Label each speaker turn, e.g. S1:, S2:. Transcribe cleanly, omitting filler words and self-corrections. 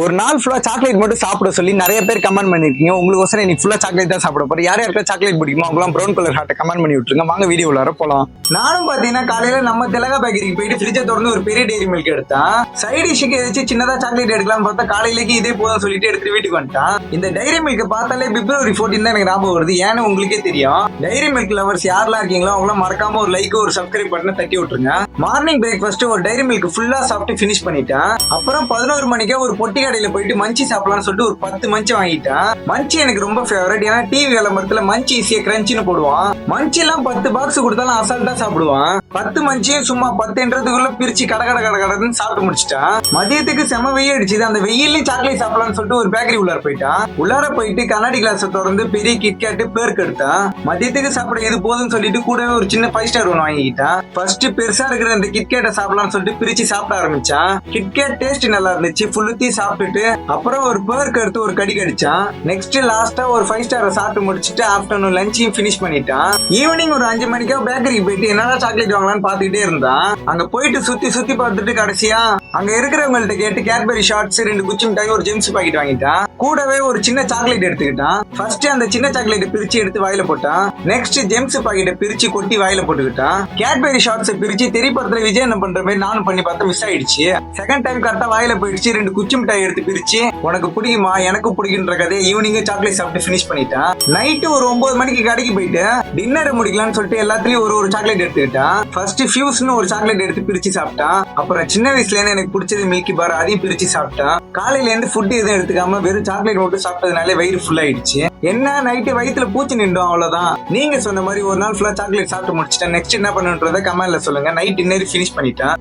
S1: ஒரு நாள் ஃபுல்லா சாக்லேட் மட்டும் சாப்பிட சொல்லி நிறைய பேர் கமெண்ட் பண்ணிருக்கீங்க. உங்களுக்கு நீ ஃபுல்லா சாக்லேட் தான் சாப்பிட போற. யாருக்கா சாக்லேட் பிடிக்குமோ அவங்களாம் ப்ரௌன் கலர் ஹார்ட்டை கமெண்ட் பண்ணி விட்டுருங்க. வாங்க வீடியோ உள்ளார போலாம். நானும் பாத்தீங்கன்னா காலையில நம்ம திலகா பேக்கரிக்கு போயிட்டு ஃப்ரிட்ஜை திறந்து ஒரு பெரிய டெய்ரி மில்க் எடுத்தான். சைட் டிஷ்க்கு ஏதாச்சும் சின்னதா சாக்லேட் எடுக்கலாம்னு பார்த்தா காலையிலேக்கு இதே போதும் சொல்லிட்டு எடுத்து வீட்டுக்கு வந்துட்டான். இந்த டைரி மில்க் பார்த்தாலே பிப்ரவரி 14 தான் எனக்கு ஞாபகம் வருது. ஏன்னு உங்களுக்கே தெரியும். டைரி மில்க் லவர்ஸ் யாரெல்லாம் இருக்கீங்களோ அவங்களாம் மறக்காம ஒரு லைக் ஒரு சப்ஸ்கிரைப் பட்டனை தட்டி விட்டுருங்க. மார்னிங் பிரேக்ஃபாஸ்ட் ஒரு டைரி மில்க் ஃபுல்லா சாப்பிட்டு ஃபினிஷ் பண்ணிட்டேன். அப்புறம் 11 மணிக்கே ஒரு பொட்டி கடையில போயிட்டு மஞ்சி சாப்பிடலாம்னு சொல்லிட்டு ஒரு 10 மஞ்சி வாங்கிட்டேன். மஞ்சி எனக்கு ரொம்ப ஃபேவரட். ஏன்னா டிவி விளம்பரத்துல மஞ்சி ஈஸியா கிரன்ச்சின்னு போடுவான். மஞ்சி எல்லாம் 10 பாக்ஸ் கொடுத்தாலும் அசால்ட்டா சாப்பிடுவான். 10 மஞ்சியும் சும்மா 10ன்றதுக்குள்ள பிரிச்சு கடன்னு சாப்பிட்டு முடிச்சிட்டான். மதியத்துக்கு செம வெயில் அடிச்சுது. அந்த வெயிலையும் சாக்லேட் சாப்பிடலாம்னு சொல்லிட்டு ஒரு பேக்கரி உள்ளார போயிட்டான். உள்ளார போயிட்டு கண்ணாடி கிளாஸ் திறந்து பெரிய கிட்கேட் பேருக்கு எடுத்தான். மதியத்துக்கு சாப்பிட இது போதும்னு சொல்லிட்டு கூடவே ஒரு சின்ன 5 ஸ்டார் ஒன்று வாங்கிக்கிட்டான். ஃபர்ஸ்ட் பெருசா இருக்கிற அந்த கிட்கேட்டை சாப்பிடலாம்னு சொல்லிட்டு பிரிச்சு சாப்பிட ஆரம்பிச்சான். கிட்கேட் டேஸ்ட் நல்லா இருந்துச்சு. ஃபுல்லுத்தி சாப்பிட்டுட்டு அப்புறம் ஒரு பேருக்கு எடுத்து ஒரு கடி கடிச்சான். நெக்ஸ்ட் லாஸ்டா ஒரு 5 ஸ்டார் சாப்பிட்டு முடிச்சுட்டு ஆஃப்டர்நூன் லஞ்சையும் பினிஷ் பண்ணிட்டான். ஈவினிங் ஒரு 5 மணிக்கா பேக்கரிக்கு போயிட்டு என்னடா சாக்லேட் வாங்கலாம்னு பாத்துக்கிட்டே இருந்தான். அங்க போயிட்டு சுத்தி பார்த்துட்டு கடைசியா அங்க இருக்கிறவங்கள்ட்ட கேட்டு கேட்பரி ஷார்ட்ஸ் 2 குச்சி மிட்டாய் ஒரு ஜெம்ஸ் பாக்கெட் வாங்கிட்டான். கூடவே ஒரு சின்ன சாக்லேட் எடுத்துக்கிட்டான். ஃபர்ஸ்ட் அந்த சின்ன சாக்லேட் பிரிச்சு எடுத்து வாயில போட்டான். நெக்ஸ்ட் ஜெம்ஸ் பாக்கெட்டை பிரிச்சு கொட்டி வாயில போட்டுக்கிட்டான். கேட்பரி ஷார்ட்ஸ் பிரிச்சு தெரியப்படுத்துற விஜய் என்ன பண்ற மாதிரி நானும் பண்ணி பார்த்தா மிஸ் ஆயிடுச்சு. செகண்ட் டைம் கரெக்டா வாயில போயிடுச்சு. 2 குச்சி மிட்டாய் எடுத்து பிரிச்சு உனக்கு பிடிக்குமா எனக்கு பிடிக்குன்ற கதையை ஈவினிங் சாக்லேட் சாப்பிட்டு பினிஷ் பண்ணிட்டான். நைட்டு ஒரு 9 மணிக்கு கடைக்கு போயிட்டு டின்னர் முடிக்கலாம்னு சொல்லிட்டு எல்லாத்துலயும் ஒரு சாக்லேட் எடுத்துக்கிட்டான். ஃபர்ஸ்ட் ஃபியூஸ்னு ஒரு சாக்லேட் எடுத்து பிரிச்சு சாப்பிட்டான். அப்புறம் சின்ன வயசுல எனக்கு பிடிச்சது மில்கி பார், அதையும் பிரிச்சு சாப்பிட்டான். காலையில இருந்து ஃபுட் எதுவும் எடுத்துக்காம வெறும் சாக்லேட் மட்டும் சாப்பிட்டதுனால வயிறு ஃபுல் ஆயிடுச்சு. என்ன நைட்டு வயிற்றுல பூச்சி நின்றோம் அவ்வளவுதான். நீங்க சொன்ன மாதிரி ஒரு நாள் ஃபுல்லா சாக்லேட் சாப்பிட்டு முடிச்சிட்டேன். நெக்ஸ்ட் என்ன பண்ணுன்றத கமெண்ட்ல சொல்லுங்க. நைட் டின்னர் பினிஷ் பண்ணிட்டேன்.